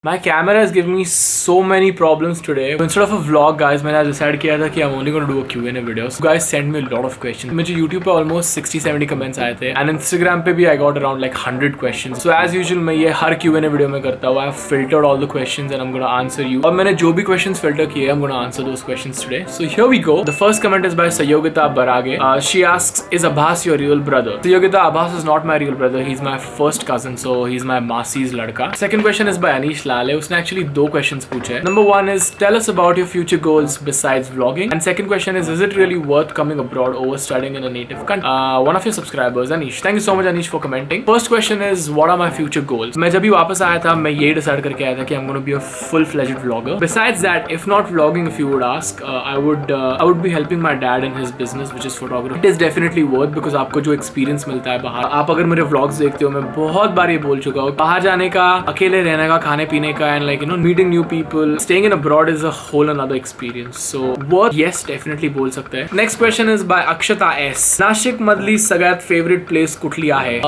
My camera is giving me so many problems today. So instead of a vlog, guys, मैंने decide किया था कि I'm only going to do a Q&A video. So guys sent me a lot of questions. मुझे YouTube पे almost 60-70 comments आए थे. And Instagram पे भी I got around like 100 questions. So as usual मैं ये हर Q&A video में करता हूँ. I've filtered all the questions and I'm going to answer you. और मैंने जो भी questions filter किए I'm going to answer those questions today. So here we go. The first comment is by Sayogita Barage. She asks, is Abbas your real brother? Sayogita, Abbas is not my real brother. He's my first cousin. So he's my Masi's ladka. Second question is by Anish Lale. उसने actually दो questions पूछे. Number one is, tell us about your future goals besides vlogging. And second question is it really worth coming abroad over studying in a native country? One of your subscribers, Anish. Thank you so much, Anish, for commenting. First question is, what are my future goals? मैं जब भी वापस आया था मैं ये decide करके आया था कि I'm going to be a full-fledged vlogger. Besides that, if not vlogging, if you would ask, I would be helping my dad in his business, which is photography. It is definitely worth because आपको जो experience मिलता है बाहर, आप अगर मेरे vlogs देखते हो, मैं बहुत बार ये बोल चुका हूँ, बाहर जाने का, अकेले रहने का, खाने पीने का, and like meeting new people, staying in abroad is a whole another experience. So worth, yes, definitely बोल सकते हैं. Next question is by Akshata S. Nashik मधली सगळ्यात favorite place कुठली आहे?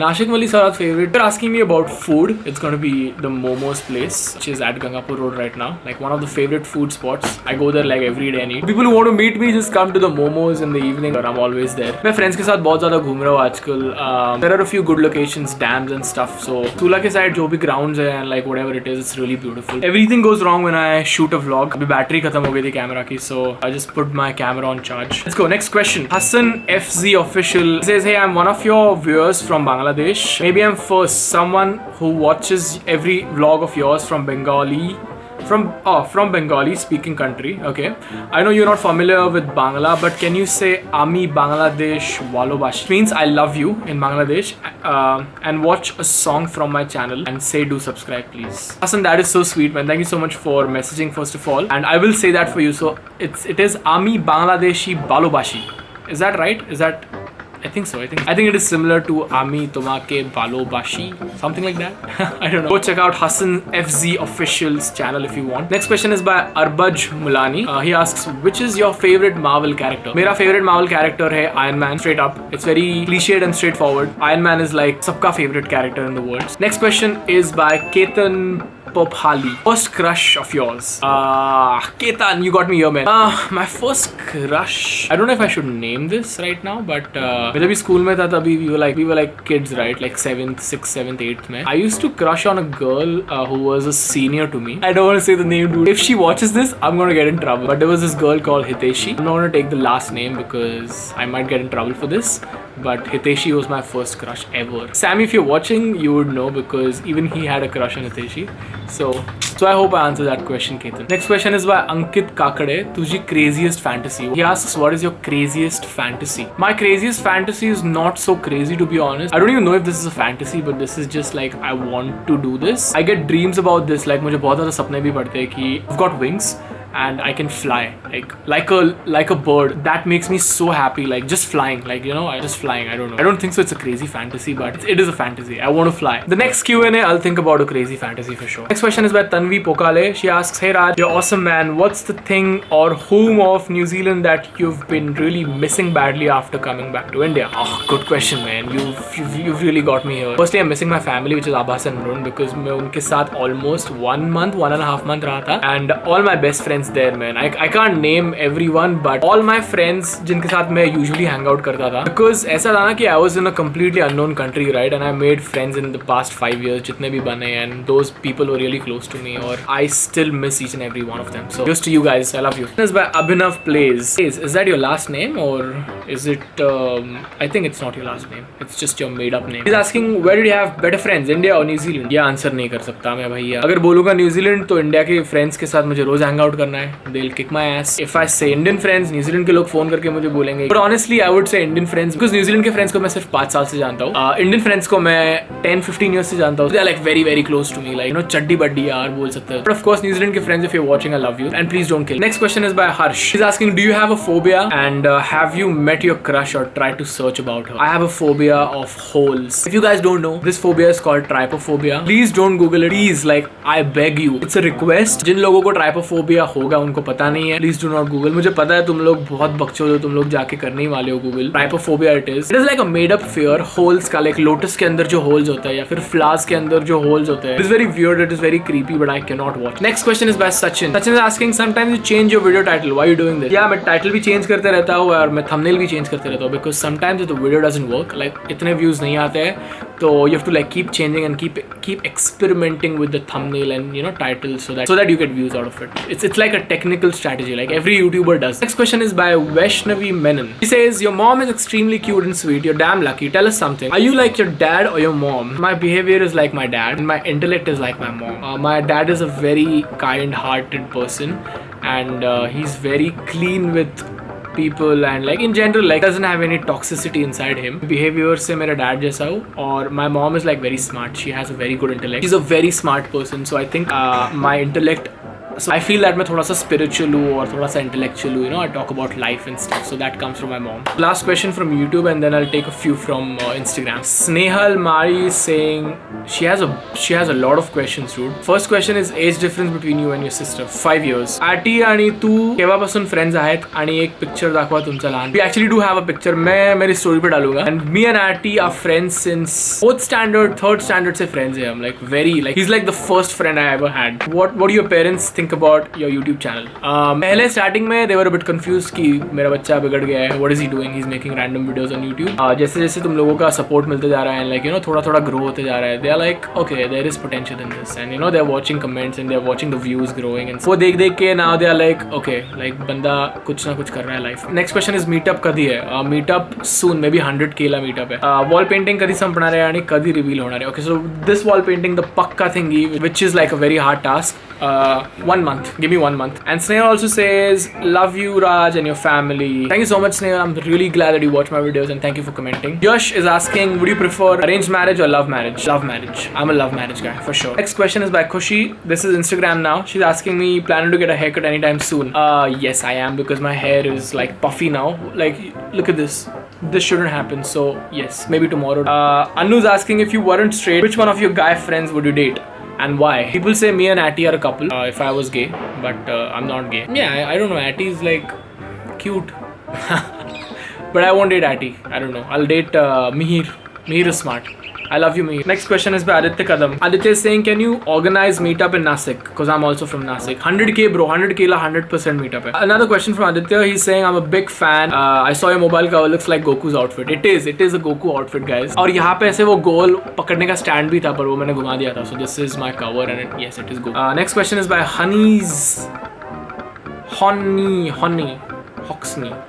नाशिक मधली सगळ्यात favorite. You're asking me about food. It's going to be the Momos place, which is at Gangapur Road right now. Like one of the favorite food spots. I go there like every day and eat. People who want to meet me just come to the Momos in the evening, but I'm always there. मैं friends के साथ बहुत ज़्यादा घूम रहा हूँ आजकल. There are a few good locations, dams and stuff. So Tula के side जो भी grounds है and like whatever it is, it's really beautiful. Everything goes wrong when I shoot a vlog. अभी बैटरी खत्म हो गई थी कैमरा की, so I just put my camera on charge. Let's go. Next question. Hassan FZ Official says, hey, I'm one of your viewers from Bangladesh. Maybe I'm first. Someone who watches every vlog of yours from Bengali. From Bengali speaking country. Okay, I know you're not familiar with Bangla, but can you say Ami Bangladesh Walobashi? Means I love you in Bangladesh. And watch a song from my channel and say do subscribe please. Hassan, that is so sweet, man. Thank you so much for messaging first of all, and I will say that for you. So it is Ami Bangladeshi Balobashi. Is that right? Is that? I think so. I think it is similar to Ami Tomake Balobashi, something like that. I don't know. Go check out Hassan FZ Official's channel if you want. Next question is by Arbaj Mulani. He asks, which is your favorite Marvel character? मेरा favorite Marvel character है Iron Man. Straight up, it's very cliched and straightforward. Iron Man is like सबका favorite character in the world. Next question is by Ketan Pophali. First crush of yours? Ketan, you got me here, man. My first crush. I don't know if I should name this right now, but जब भी school में था तभी we were like kids, right? Like 6th, 7th, 8th में. I used to crush on a girl who was a senior to me. I don't want to say the name, dude. If she watches this, I'm gonna get in trouble. But there was this girl called Hiteshi. I'm not gonna take the last name because I might get in trouble for this. But Hiteshi was my first crush ever. Sammy, if you're watching, you would know because even he had a crush on Hiteshi. So I hope I answered that question, Ketan. Next question is by Ankit Kakade. Tuji craziest fantasy. He asks, what is your craziest fantasy? My craziest fantasy is not so crazy, to be honest. I don't even know if this is a fantasy, but this is just like I want to do this. I get dreams about this. Like मुझे बहुत ज़्यादा सपने भी पड़ते हैं कि I've got wings and I can fly like a bird. That makes me so happy. Like just flying, like just flying. I don't know. I don't think so. It's a crazy fantasy, but it is a fantasy. I want to fly. The next Q&A, I'll think about a crazy fantasy for sure. Next question is by Tanvi Pokale. She asks, hey Raj, you're awesome, man. What's the thing or whom of New Zealand that you've been really missing badly after coming back to India? Oh, good question, man. You've really got me here. Firstly, I'm missing my family, which is Abbas and Arun, because मैं उनके साथ almost 1.5 months रहा था, and all my best friends there, man. I can't name everyone, but all my friends जिनके साथ मैं usually hang out करता था, because ऐसा था ना कि I was in a completely unknown country, right? And I made friends in the past 5 years जितने भी बने, and those people were really close to me, or I still miss each and every one of them. So just to you guys, I love you. This is by Abhinav Plays. Is that your last name or is it? I think it's not your last name. It's just your made up name. He's asking, where did you have better friends, India or New Zealand? ये answer नहीं कर सकता मैं भैया. अगर बोलूँगा New Zealand तो India के फ्रेंड्स के साथ मुझे रोज हैंग आउट करना है. They'll kick my ass. If I say Indian friends, New Zealand के लोग फोन करके मुझे बोलेंगे. But honestly, I would say Indian friends because New Zealand के friends को मैं सिर्फ 5 साल से जानता हूँ. Indian friends को मैं 10-15 years से जानता हूँ. They're like very very close to me, like चड्डी बड्डी यार बोल सकते हैं. But of course, New Zealand के friends, if you're watching, I love you and please don't kill. Next question is by Harsh. He's asking, do you have a phobia and have you met your crush or tried to search about her? I have a phobia of holes. If you guys don't know, this phobia is called trypophobia. Please don't Google it. Please, like I beg you. It's a request. जिन लोगों को trypophobia हो होगा उनको पता नहीं है, please do not Google. मुझे पता है तुम लोग बहुत बकचोद हो, तुम लोग जाके करने ही वाले हो Google. Trypophobia it is like a made up fear. Holes का, लाइक लोटस के अंदर जो होल्स होता है या फिर फ्लावर्स के अंदर जो होल्स होते हैं. It is very weird, it is very creepy, but I can not watch. Next question is by Sachin. Sachin is asking sometimes you change your video title, why you doing this? या मैं title भी change करते रहता हूँ और मैं thumbnail भी change करते रहता हूँ, because sometimes the video doesn't work, like इतने व्यूज नहीं आते हैं, तो you have to like keep changing and keep experimenting with the thumbnail and title so that you get views out of it. It's like a technical strategy, like every YouTuber does. Next question is by Vaishnavi Menon. She says, your mom is extremely cute and sweet, you're damn lucky, tell us something. Are you like your dad or your mom? My behavior is like my dad and my intellect is like my mom. My dad is a very kind-hearted person and he's very clean with people and like in general like doesn't have any toxicity inside him. Behavior से मेरा dad जैसा हूँ और my mom is like very smart. She has a very good intellect. She's a very smart person, so I think my intellect. So I feel that मैं थोड़ा सा spiritual हूँ और थोड़ा सा intellectual हूँ, I talk about life and stuff, so that comes from my mom. Last question from YouTube and then I'll take a few from Instagram. Snehal Mari is saying she has a lot of questions, dude. First question is age difference between you and your sister. 5 years. आटी आणि तू केव्हापासून friends आहेत आणि एक picture दाखवा तुमचा लहान. We actually do have a picture. मैं मेरी story पे डालूंगा. And me and Aarti are friends since 4th standard, 3rd standard से friends हैं हम. Like very like he's like the first friend I ever had. What do your parents think about your YouTube channel? पहले starting में they were a bit confused कि मेरा बच्चा बिगड़ गया है. What is he doing? He's making random videos on YouTube. जैसे जैसे तुम लोगों का support मिलते जा रहा है and like थोड़ा थोड़ा grow होते जा रहा है. They are like okay, there is potential in this and they're watching comments and they're watching the views growing and वो देख देख के now they are like okay, like बंदा कुछ ना कुछ कर रहा है life. Next question is meetup कधी है? Meetup soon, maybe 100K ला meetup है. Wall painting कधी संपणार आहे आणि कधी reveal होणार आहे? Okay, so this wall painting, the pakka thingy, which is like a very hard task. 1 month. Give me 1 month. And Snehal also says, love you Raj and your family. Thank you so much Snehal. I'm really glad that you watch my videos and thank you for commenting. Yash is asking, would you prefer arranged marriage or love marriage? Love marriage. I'm a love marriage guy for sure. Next question is by Khushi. This is Instagram now. She's asking me, planning to get a haircut anytime soon? Yes I am, because my hair is like puffy now. Like look at this. This shouldn't happen, so yes, maybe tomorrow. Anu's asking, if you weren't straight, which one of your guy friends would you date? And why? People say me and Aarti are a couple if I was gay, but I'm not gay. Yeah, I don't know. Aarti is like cute. But I won't date Aarti. I don't know. I'll date Mihir. Mihir is smart. I love you, Mihir. Next question is by Aditya Kadam. Aditya is saying, can you organize meetup in Nasik? Because I'm also from Nasik. 100K bro, 100K la 100% meetup hai. Another question from Aditya. He's saying, I'm a big fan. I saw your mobile cover, looks like Goku's outfit. It is a Goku outfit, guys. और यहाँ पे ऐसे वो गोल पकड़ने का stand भी था, पर वो मैंने घुमा दिया था. So this is my cover and yes, it is Goku. Next question is by Hoxney.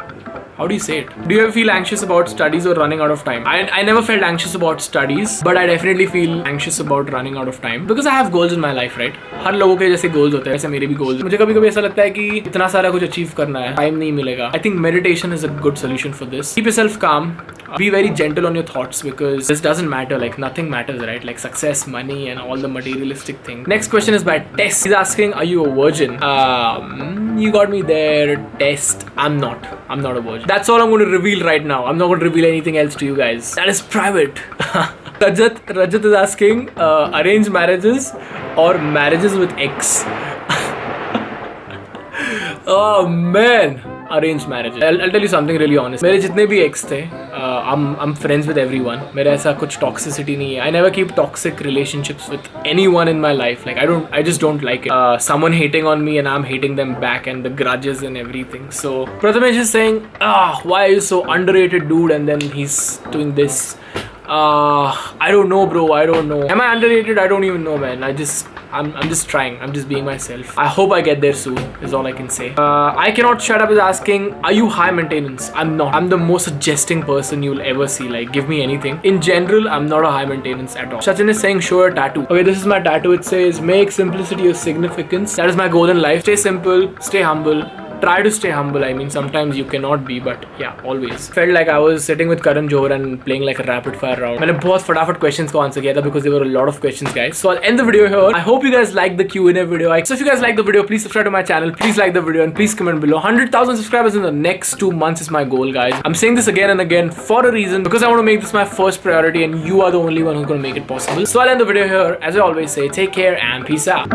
How do you say it? Do you ever feel anxious about studies or running out of time? I never felt anxious about studies, but I definitely feel anxious about running out of time because I have goals in my life, right? हर लोगों के जैसे goals होते हैं, ऐसे मेरे भी goals. मुझे कभी-कभी ऐसा लगता है कि इतना सारा कुछ achieve करना है, time नहीं मिलेगा. I think meditation is a good solution for this. Keep yourself calm. Be very gentle on your thoughts because this doesn't matter. Like nothing matters, right? Like success, money, and all the materialistic things. Next question is by Tess. He's asking, are you a virgin? You got me there, Test. I'm not a virgin. That's all I'm going to reveal right now. I'm not going to reveal anything else to you guys. That is private. Rajat is asking, arranged marriages or marriages with ex? Oh man. Arranged marriage. I'll tell you something really honest. मेरे जितने भी ex थे, I'm friends with everyone. मेरा ऐसा कुछ toxicity नहीं है. I never keep toxic relationships with anyone in my life. Like I just don't like it. Someone hating on me and I'm hating them back and the grudges and everything. So Prathamesh is saying, why are you so underrated, dude? And then he's doing this. I don't know, bro. I don't know. Am I underrated? I don't even know, man. I'm just trying. I'm just being myself. I hope I get there soon, is all I can say. I cannot shut up is asking, are you high maintenance? I'm not. I'm the most suggesting person you'll ever see. Like, give me anything. In general, I'm not a high maintenance at all. Sachin is saying, show a tattoo. Okay, this is my tattoo. It says, make simplicity your significance. That is my goal in life. Stay simple, stay humble. Try to stay humble. I mean, sometimes you cannot be, but yeah, always. Felt like I was sitting with Karan Johar and playing like a rapid fire round. मैंने बहुत फटाफट questions को answer किया था because there were a lot of questions, guys. So I'll end the video here. I hope you guys liked the Q&A video. So if you guys like the video, please subscribe to my channel. Please like the video and please comment below. 100,000 subscribers in the next 2 months is my goal, guys. I'm saying this again and again for a reason because I want to make this my first priority and you are the only one who's going to make it possible. So I'll end the video here. As I always say, take care and peace out.